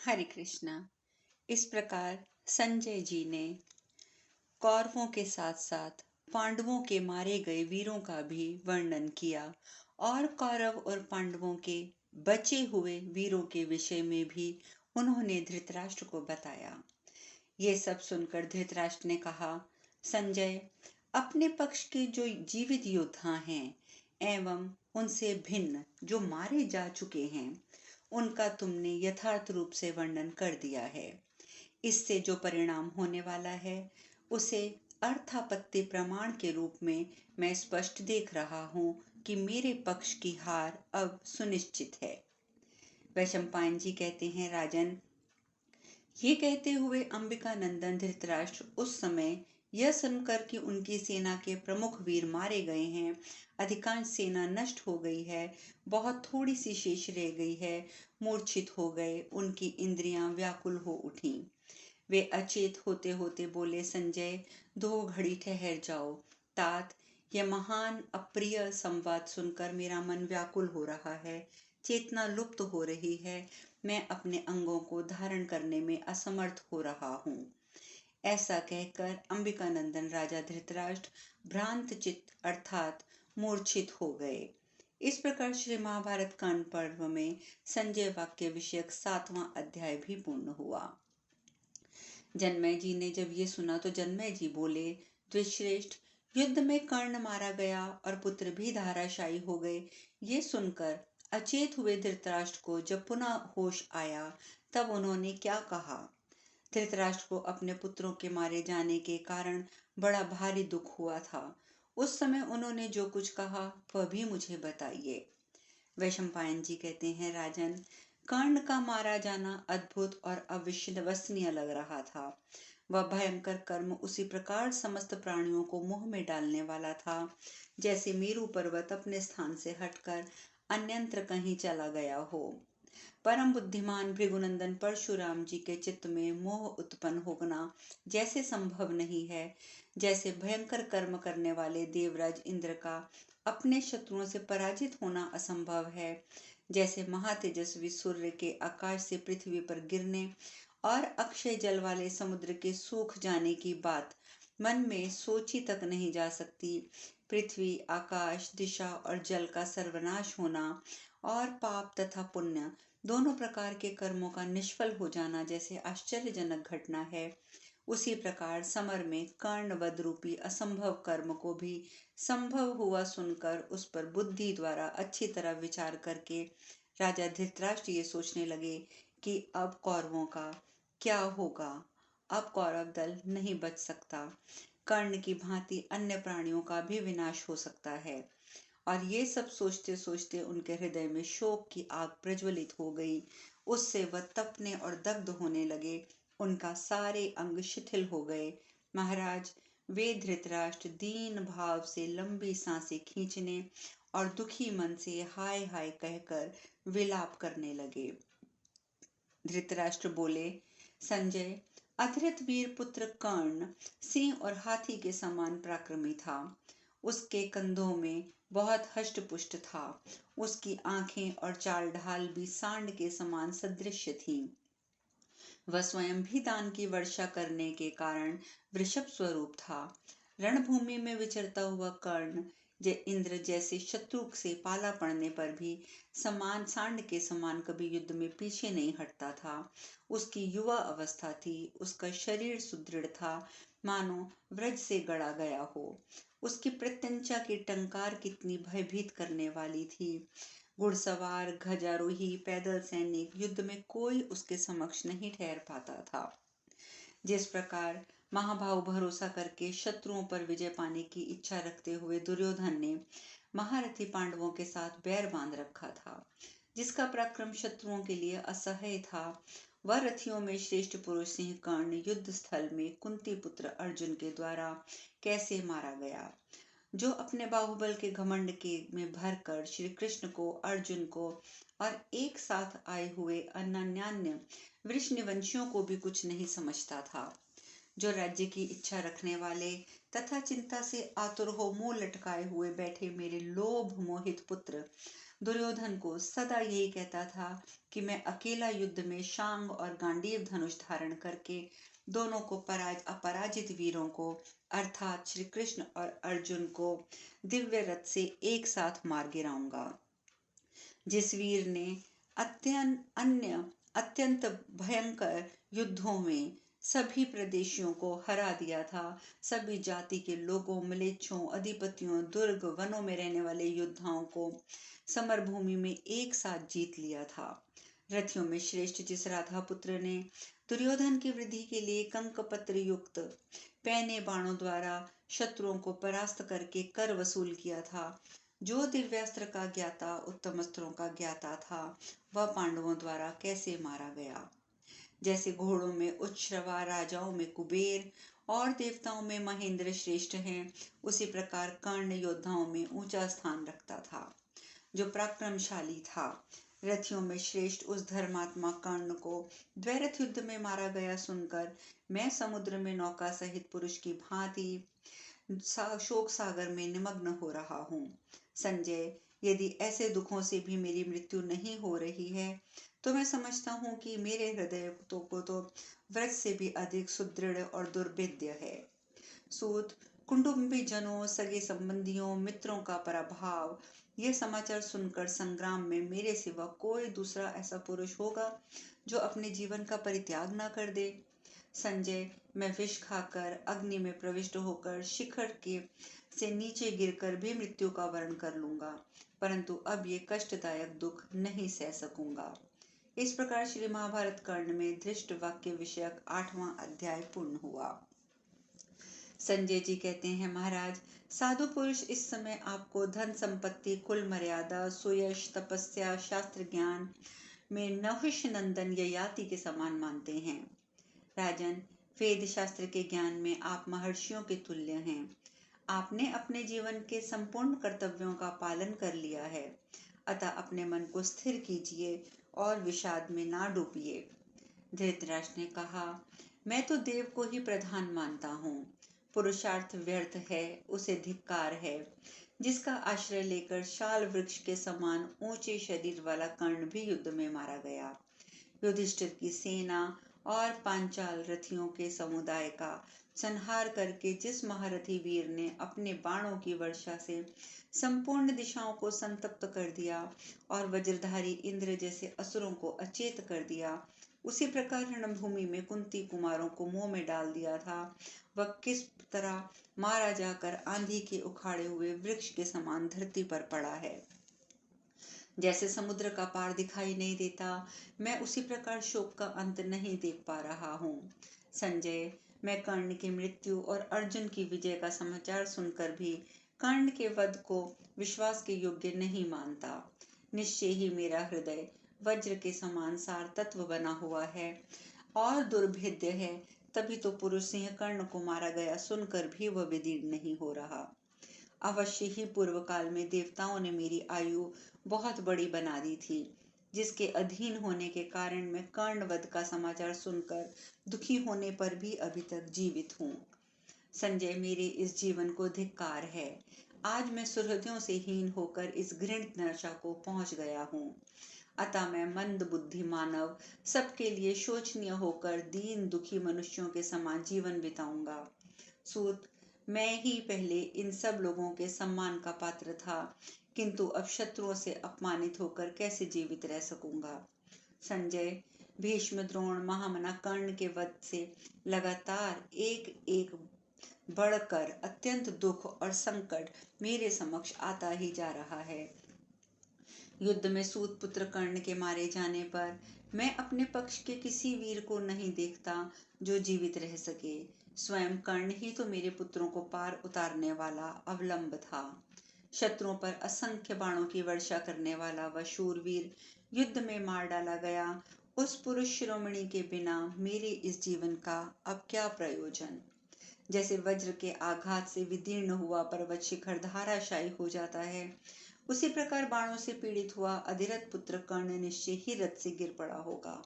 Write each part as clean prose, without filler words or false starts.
हरे कृष्णा। इस प्रकार संजय जी ने कौरवों के साथ साथ पांडवों के मारे गए वीरों का भी वर्णन किया और कौरव और पांडवों के बचे हुए वीरों के विषय में भी उन्होंने धृतराष्ट्र को बताया। ये सब सुनकर धृतराष्ट्र ने कहा, संजय, अपने पक्ष के जो जीवित योद्धा हैं एवं उनसे भिन्न जो मारे जा चुके हैं, उनका तुमने यथार्थ रूप से वर्णन कर दिया है। इससे जो परिणाम होने वाला है उसे अर्थापत्ति प्रमाण के रूप में मैं स्पष्ट देख रहा हूं कि मेरे पक्ष की हार अब सुनिश्चित है। वैशंपायन जी कहते हैं, राजन, ये कहते हुए अंबिका नंदन धृतराष्ट्र उस समय यह सुनकर कि उनकी सेना के प्रमुख वीर मारे गए हैं, अधिकांश सेना नष्ट हो गई है, बहुत थोड़ी सी शेष रह गई है, मूर्छित हो गए, उनकी इंद्रियां व्याकुल हो उठी। वे अचेत होते होते बोले, संजय, 2 घड़ी ठहर जाओ। तात, यह महान अप्रिय संवाद सुनकर मेरा मन व्याकुल हो रहा है, चेतना लुप्त हो रही है, मैं अपने अंगों को धारण करने में असमर्थ हो रहा हूँ। ऐसा कहकर अंबिकानंदन राजा धृतराष्ट्र भ्रांत चित्त अर्थात मूर्छित हो गए। इस प्रकार श्री महाभारत कांड पर्व में संजय वाक्य विषयक 7वां अध्याय भी पूर्ण हुआ। जन्मेजय जी ने जब ये सुना तो जन्मेजय जी बोले, द्विश्रेष्ठ, युद्ध में कर्ण मारा गया और पुत्र भी धाराशायी हो गए। ये सुनकर अचेत हुए धृतराष्ट्र को जब पुनः होश आया तब उन्होंने क्या कहा। धृतराष्ट्र को अपने पुत्रों के मारे जाने के कारण बड़ा भारी दुख हुआ था। उस समय उन्होंने जो कुछ कहा वह भी मुझे बताइए। वैशंपायन जी कहते हैं, राजन, कर्ण का मारा जाना अद्भुत और अविश्वसनीय लग रहा था। वह भयंकर कर्म उसी प्रकार समस्त प्राणियों को मुंह में डालने वाला था जैसे मेरु पर्वत अपने स्थान से हटकर अन्यंत्र कहीं चला गया हो। परम बुद्धिमान भृगुनंदन परशुराम जी के चित्त में मोह उत्पन्न होना जैसे संभव नहीं है, जैसे भयंकर कर्म करने वाले देवराज इंद्र का अपने शत्रुओं से पराजित होना असंभव है, जैसे महातेजस्वी सूर्य के आकाश से पृथ्वी पर गिरने और अक्षय जल वाले समुद्र के सूख जाने की बात मन में सोची तक नहीं जा सकती, पृथ्वी, आकाश, दिशा और जल का सर्वनाश होना और पाप तथा पुण्य दोनों प्रकार के कर्मों का निष्फल हो जाना जैसे आश्चर्यजनक घटना है, उसी प्रकार समर में कर्णवध रूपी असंभव कर्म को भी संभव हुआ सुनकर उस पर बुद्धि द्वारा अच्छी तरह विचार करके राजा धृतराष्ट्र ये सोचने लगे कि अब कौरवों का क्या होगा। अब कौरव दल नहीं बच सकता, कर्ण की भांति अन्य प्राणियों का भी विनाश हो सकता है। और ये सब सोचते सोचते उनके हृदय में शोक की आग प्रज्वलित हो गई। उससे वह तपने और दग्ध होने लगे, उनका सारे अंग शिथिल हो गए। महाराज, वे धृतराष्ट्र दीन भाव से लंबी सांसें खींचने और दुखी मन से हाय हाय कहकर विलाप करने लगे। धृतराष्ट्र बोले, संजय, अधृत वीर पुत्र कर्ण सिंह और हाथी के समान पराक्रमी था। उसके कंधों में बहुत हष्ट पुष्ट था, उसकी आंखें और चाल ढाल भी सांड के समान सदृश्य थी। वह स्वयं भी दान की वर्षा करने के कारण वृषभ स्वरूप था। रणभूमि में विचरता हुआ कर्ण इंद्र जैसे शत्रु से पाला पड़ने पर भी समान सांड के समान कभी युद्ध में पीछे नहीं हटता था। उसकी युवा अवस्था थी, उसका शरीर सुदृढ़ था, मानो व्रज से गढ़ा गया हो। उसकी प्रत्यंचा की टंकार कितनी भयभीत करने वाली थी। घुड़सवार, ध्वजारोही, पैदल सैनिक, युद्ध में कोई उसके समक्ष नहीं ठहर पाता था। जिस प्रकार महाभाव भरोसा करके शत्रुओं पर विजय पाने की इच्छा रखते हुए दुर्योधन ने महारथी पांडवों के साथ बैर बांध रखा था, जिसका पराक्रम शत्रुओं के लिए असह्य था, वह रथियों में श्रेष्ठ पुरुष सिंह कर्ण युद्ध स्थल में कुंती पुत्र अर्जुन के द्वारा कैसे मारा गया, जो अपने बाहुबल के घमंड के में भरकर श्री कृष्ण को, अर्जुन को और एक साथ आए हुए अन्यान्य वृषनिवंशियों को भी कुछ नहीं समझता था, जो राज्य की इच्छा रखने वाले तथा चिंता से आतुर हो मुंह लटकाए हुए बैठे मेरे लोभ मोहित पुत्र दुर्योधन को सदा यही कहता था कि मैं अकेला युद्ध में शांग और गांडीव धनुष धारण करके दोनों को अपराजित वीरों को अर्थात श्री कृष्ण और अर्जुन को दिव्य रथ से एक साथ मार गिराऊंगा। जिस वीर ने अत्यंत भयंकर युद्धों में सभी प्रदेशियों को हरा दिया था, सभी जाति के लोगों, म्लेच्छों, अधिपतियों, दुर्ग, वनों में रहने वाले योद्धाओं को समरभूमि में एक साथ जीत लिया था। रथियों में श्रेष्ठ जिस राधा पुत्र ने दुर्योधन की वृद्धि के लिए कंकपत्र युक्त पैने बाणों द्वारा शत्रुओं को परास्त करके कर वसूल किया था, जो दिव्यास्त्र का ज्ञाता, उत्तम अस्त्रों का ज्ञाता था, वह पांडवों द्वारा कैसे मारा गया। जैसे घोड़ों में उच्छ्रवा, राजाओं में कुबेर और देवताओं में महेंद्र श्रेष्ठ हैं, उसी प्रकार कर्ण योद्धाओं में ऊंचा स्थान रखता था, जो पराक्रमशाली था। रथियों में श्रेष्ठ उस धर्मात्मा कर्ण को द्वैरथ युद्ध में मारा गया सुनकर मैं समुद्र में नौका सहित पुरुष की भांति शोक सागर में निमग्न हो रहा हूँ। संजय, यदि ऐसे दुखों से भी मेरी मृत्यु नहीं हो रही है तो मैं समझता हूँ कि मेरे हृदय को तो व्रत से भी अधिक सुदृढ़ और दुर्भेद्य है। सूत, कुटुंबी जनों, सगे संबंधियों, मित्रों का पराभव, यह समाचार सुनकर संग्राम में मेरे सिवा कोई दूसरा ऐसा पुरुष होगा जो अपने जीवन का परित्याग न कर दे। संजय, मैं विष खाकर, अग्नि में प्रविष्ट होकर, शिखर के से नीचे गिरकर भी मृत्यु का वरण कर लूंगा, परंतु अब ये कष्टदायक दुख नहीं सह सकूंगा। इस प्रकार श्री महाभारत कर्ण में धृष्ट वाक्य विषयक 8वां अध्याय पूर्ण हुआ। संजय जी कहते हैं, महाराज, साधु पुरुष इस समय आपको धन संपत्ति, कुल मर्यादा, सुयश, तपस्या, शास्त्र ज्ञान में नहुष नंदन ययाति के समान मानते हैं। राजन, वेद शास्त्र के ज्ञान में आप महर्षियों के तुल्य हैं। आपने अपने जीवन के संपूर्ण कर्तव्यों का पालन कर लिया है, अतः अपने मन को स्थिर कीजिए और विषाद में ना डूबिए। धृतराष्ट्र ने कहा, मैं तो देव को ही प्रधान मानता हूँ। पुरुषार्थ व्यर्थ है, उसे धिक्कार है। जिसका आश्रय लेकर शाल वृक्ष के समान ऊंचे शरीर वाला कर्ण भी युद्ध में मारा गया। युधिष्ठिर की सेना और पांचाल रथियों के समुदाय का संहार करके जिस महारथी वीर ने अपने बाणों की वर्षा से संपूर्ण दिशाओं को संतप्त कर दिया और वज्रधारी इंद्र जैसे असुरों को अचेत कर दिया, उसी प्रकार रणभूमि में कुंती कुमारों को मुंह में डाल दिया था, वह किस तरह मारा जाकर आंधी के उखाड़े हुए वृक्ष के समान धरती पर पड़ा है। जैसे समुद्र का पार दिखाई नहीं देता, मैं उसी प्रकार शोक का अंत नहीं देख पा रहा हूँ। संजय, मैं कर्ण की मृत्यु और अर्जुन की विजय का समाचार सुनकर भी कर्ण के वध को विश्वास के योग्य नहीं मानता। निश्चय ही मेरा हृदय वज्र के समान सार तत्व बना हुआ है और दुर्भेद्य है, तभी तो पुरुष सिंह कर्ण को मारा गया सुनकर भी वह विदीर्ण नहीं हो रहा। अवश्य ही पूर्व काल में देवताओं ने मेरी आयु बहुत बड़ी बना दी थी, जिसके अधीन होने के कारण मैं कर्णवध का समाचार सुनकर दुखी होने पर भी अभी तक जीवित हूँ। संजय, मेरे इस जीवन को धिक्कार है। आज मैं सुहृदों से हीन होकर इस घृणित नशा को पहुंच गया हूँ, अतः मैं मंद बुद्धि मानव सबके लिए शोचनीय होकर दीन दुखी मनुष्यों के समान जीवन बिताऊंगा। सूत, मैं ही पहले इन सब लोगों के सम्मान का पात्र था, किंतु अब शत्रुओं से अपमानित होकर कैसे जीवित रह सकूंगा। संजय, भीष्म, द्रोण, महामना कर्ण के वध से लगातार एक एक बढ़कर अत्यंत दुख और संकट मेरे समक्ष आता ही जा रहा है। युद्ध में सूत पुत्र कर्ण के मारे जाने पर मैं अपने पक्ष के किसी वीर को नहीं देखता जो जीवित रह सके। स्वयं कर्ण ही तो मेरे पुत्रों को पार उतारने वाला अवलंब था। शत्रुओं पर असंख्य बाणों की वर्षा करने वाला वह शूरवीर युद्ध में मार डाला गया। उस पुरुष शिरोमणि के बिना मेरे इस जीवन का अब क्या प्रयोजन। जैसे वज्र के आघात से विदीर्ण हुआ पर्वत शिखर धाराशायी हो जाता है, उसी प्रकार बाणों से पीड़ित हुआ अधिरथ पुत्र कर्ण निश्चय ही रथ से गिर पड़ा होगा।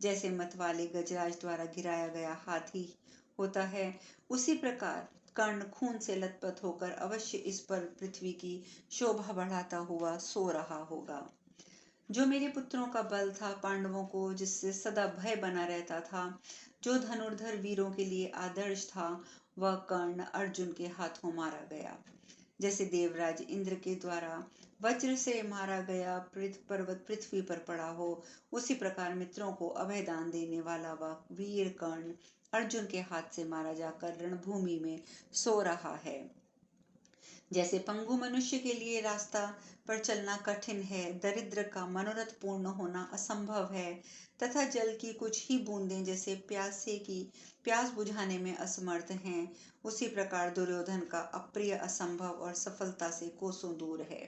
जैसे मतवाले गजराज द्वारा गिराया गया हाथी होता है, उसी प्रकार कर्ण खून से लथपथ होकर अवश्य इस पर पृथ्वी की शोभा बढ़ाता हुआ सो रहा होगा। जो मेरे पुत्रों का बल था, पांडवों को जिससे सदा भय बना रहता था, जो धनुर्धर वीरों के लिए आदर्श था, वह कर्ण अर्जुन के हाथों मारा गया। जैसे देवराज इंद्र के द्वारा वज्र से मारा गया पर्वत पृथ्वी पर पड़ा हो, उसी प्रकार मित्रों को अभयदान देने वाला वह वीर कर्ण अर्जुन के हाथ से मारा जाकर रणभूमि में सो रहा है। जैसे पंगु मनुष्य के लिए रास्ता पर चलना कठिन है, दरिद्र का मनोरथ पूर्ण होना असंभव है, तथा जल की कुछ ही बूंदें जैसे प्यासे की प्यास बुझाने में असमर्थ हैं, उसी प्रकार दुर्योधन का अप्रिय असंभव और सफलता से कोसों दूर है।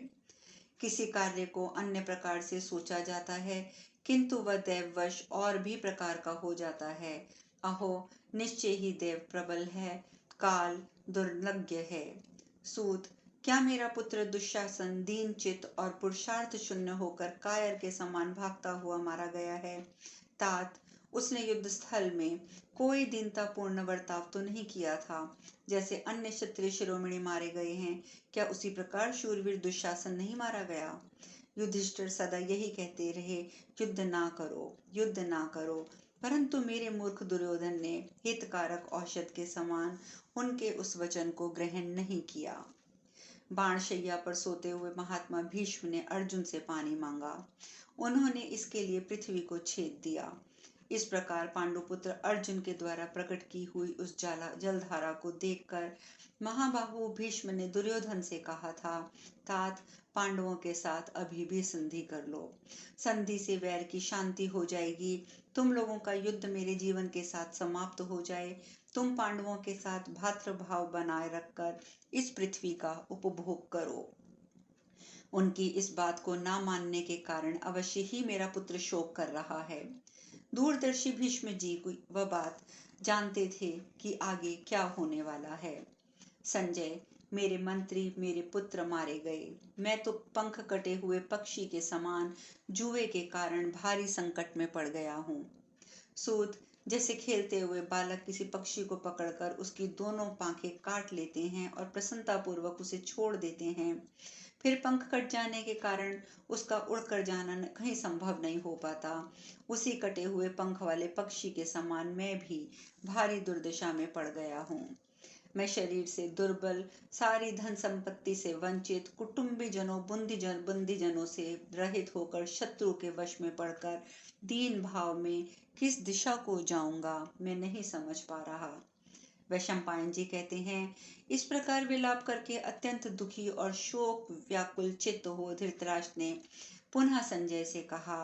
किसी कार्य को अन्य प्रकार से सोचा जाता है, किंतु वह दैववश और भी प्रकार का हो जाता है। अहो, निश्चय ही देव प्रबल है, काल दुर्लज्ञ है। सूत, क्या मेरा पुत्र दुशासन दीन चित और पुरुषार्थ शून्य होकर कायर के समान भागता हुआ मारा गया है? तात, उसने युद्ध स्थल में कोई दीनतापूर्ण वर्ताव तो नहीं किया था, जैसे अन्य क्षत्रिय शिरोमणि मारे गए हैं, क्या उसी प्रकार शूरवीर दुशासन नहीं मारा गया? युधिष्ठिर सदा यही कहते रहे, युद्ध ना करो, युद्ध ना करो, परंतु मेरे मूर्ख दुर्योधन ने हितकारक औषध के समान उनके उस वचन को ग्रहण नहीं किया। बाणशैया पर सोते हुए महात्मा भीष्म ने अर्जुन से पानी मांगा। उन्होंने इसके लिए पृथ्वी को छेद दिया। इस प्रकार पांडुपुत्र अर्जुन के द्वारा प्रकट की हुई उस जलधारा को देखकर महाबाहु भीष्म ने दुर्योधन से कहा था, तात, पांडवों के साथ अभी भी संधि कर लो। संधि से वैर की शांति हो जाएगी, तुम लोगों का युद्ध मेरे जीवन के साथ समाप्त हो जाए, तुम पांडवों के साथ भातृभाव बनाए रखकर इस पृथ्वी का उपभोग करो। उनकी इस बात को ना मानने के कारण अवश्य ही मेरा पुत्र शोक कर रहा है। दूरदर्शी भीष्म जी वह बात जानते थे कि आगे क्या होने वाला है। संजय, मेरे मंत्री, मेरे पुत्र मारे गए, मैं तो पंख कटे हुए पक्षी के समान जुए के कारण भारी संकट में पड़ गया हूँ। सूत, जैसे खेलते हुए बालक किसी पक्षी को पकड़कर उसकी दोनों पांखें काट लेते हैं और प्रसन्नता पूर्वक उसे छोड़ देते हैं, फिर पंख कट जाने के कारण उसका उड़कर जाना कहीं संभव नहीं हो पाता, उसी कटे हुए पंख वाले पक्षी के समान मैं भी भारी दुर्दशा में पड़ गया हूँ। मैं शरीर से दुर्बल, सारी धन संपत्ति से वंचित, कुटुंबीजनों बंदीजनों से रहित होकर शत्रु के वश में पड़कर दीन भाव में किस दिशा को जाऊंगा, मैं नहीं समझ पा रहा। वैशंपायन जी कहते हैं, इस प्रकार विलाप करके अत्यंत दुखी और शोक व्याकुल चित्त हो धृतराष्ट्र ने पुनः संजय से कहा,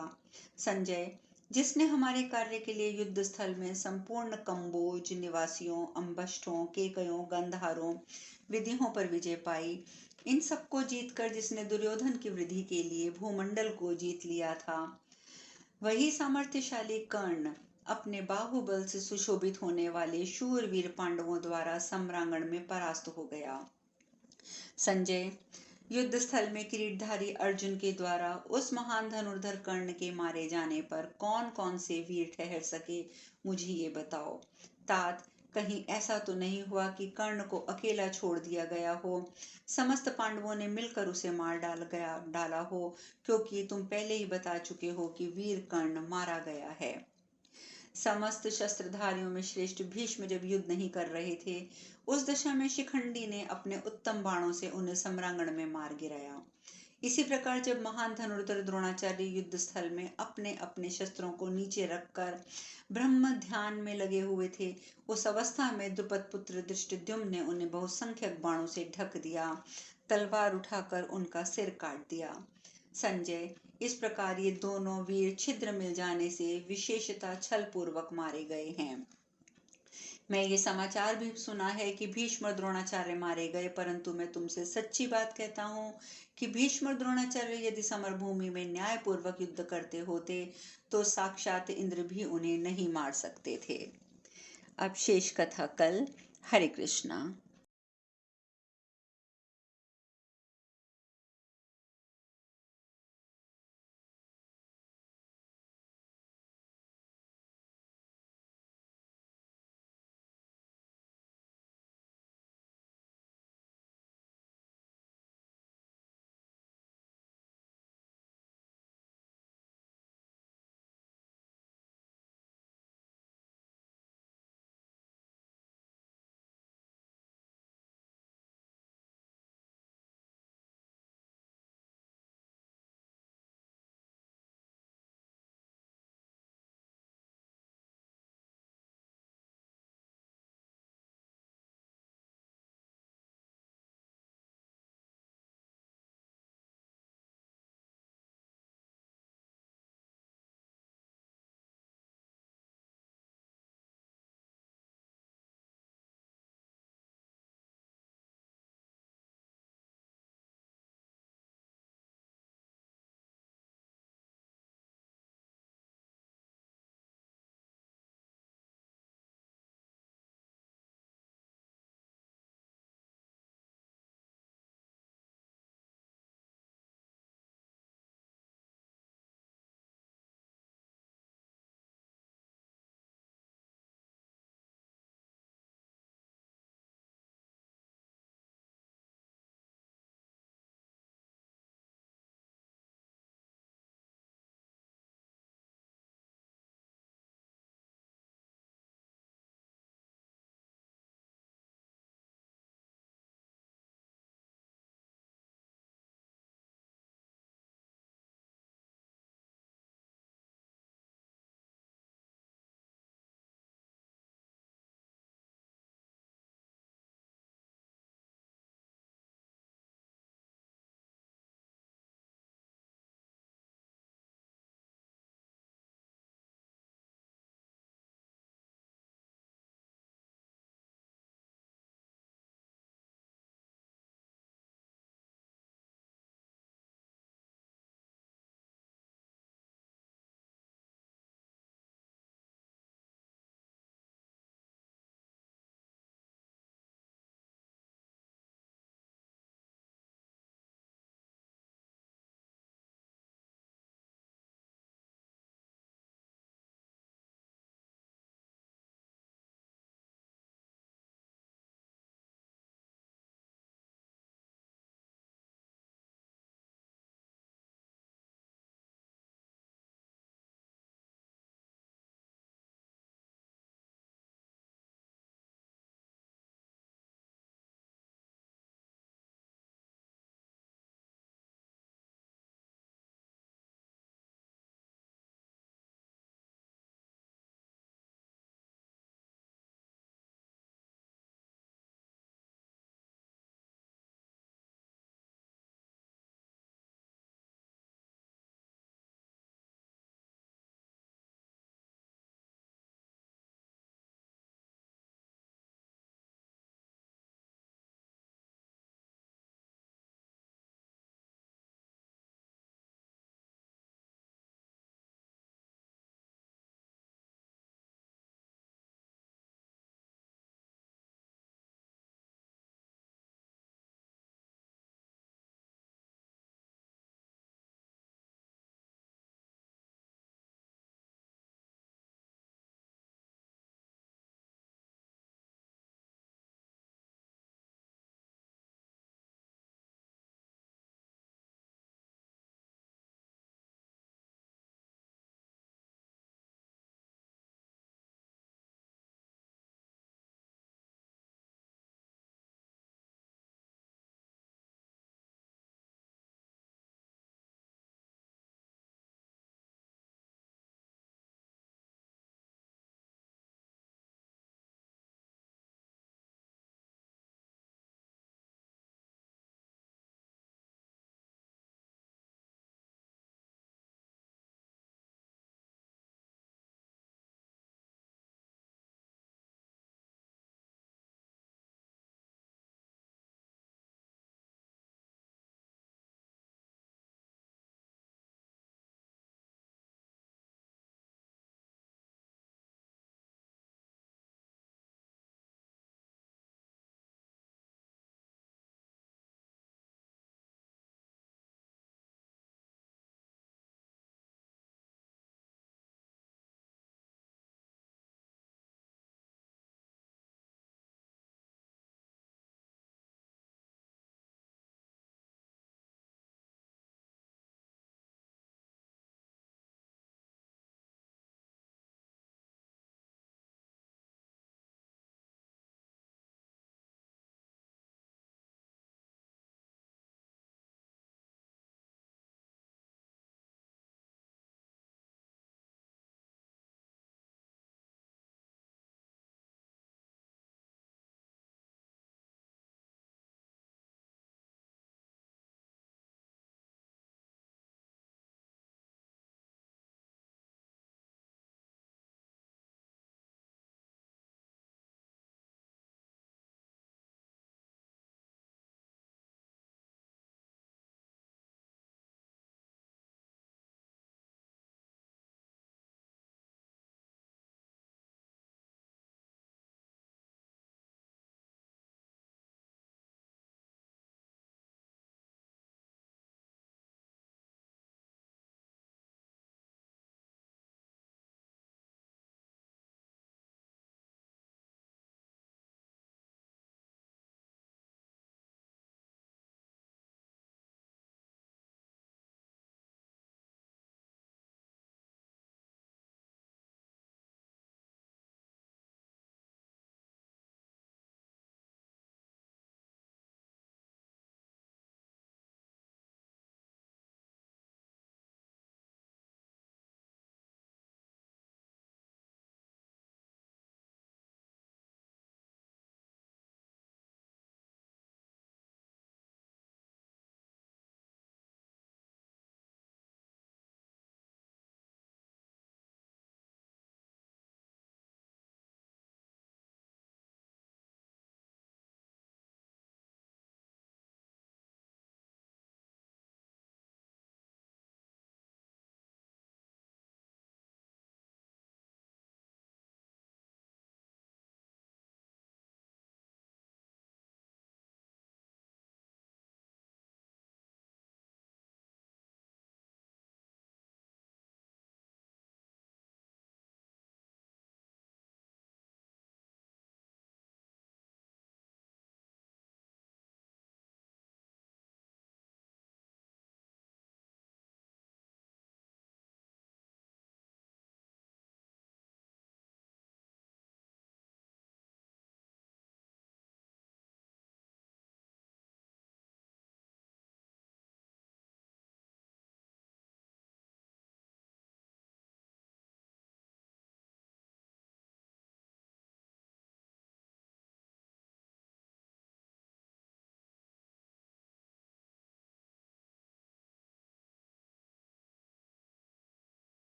संजय, जिसने हमारे कार्य के लिए युद्ध स्थल में संपूर्ण कंबोज निवासियों, अंबष्ठों, केकयों, गंधारों, विधियों पर विजय पाई, इन सबको जीतकर जिसने दुर्योधन की वृद्धि के लिए भूमंडल को जीत लिया था, वही सामर्थ्यशाली कर्ण अपने बाहुबल से सुशोभित होने वाले शूरवीर पांडवों द्वारा सम्रांगण में परास्त हो गया। संजय, युद्ध स्थल में किरीटधारी अर्जुन के द्वारा उस महान धनुर्धर कर्ण के मारे जाने पर कौन कौन से वीर ठहर सके, मुझे ये बताओ। तात, कहीं ऐसा तो नहीं हुआ कि कर्ण को अकेला छोड़ दिया गया हो, समस्त पांडवों ने मिलकर उसे मार डाला हो, क्योंकि तुम पहले ही बता चुके हो कि वीर कर्ण मारा गया है। समस्त शस्त्रधारियों में श्रेष्ठ भीष्म जब युद्ध नहीं कर रहे थे, उस दशा में शिखंडी ने अपने उत्तम बाणों से उन्हें सम्रांगण में मार गिराया। इसी प्रकार जब महान धनुर्धर द्रोणाचार्य युद्ध स्थल में अपने अपने शस्त्रों को नीचे रखकर ब्रह्म ध्यान में लगे हुए थे, उस अवस्था में द्रुपद पुत्र धृष्टद्युम्न ने उन्हें बहुसंख्यक बाणों से ढक दिया, तलवार उठाकर उनका सिर काट दिया। संजय, इस प्रकार ये दोनों वीर छिद्र मिल जाने से विशेषता छल पूर्वक मारे गए हैं। मैं ये समाचार भी सुना है कि भीष्म और द्रोणाचार्य मारे गए, परंतु मैं तुमसे सच्ची बात कहता हूँ कि भीष्म और द्रोणाचार्य यदि समरभूमि में न्याय पूर्वक युद्ध करते होते तो साक्षात इंद्र भी उन्हें नहीं मार सकते थे। अब शेष कथा कल। हरे कृष्णा।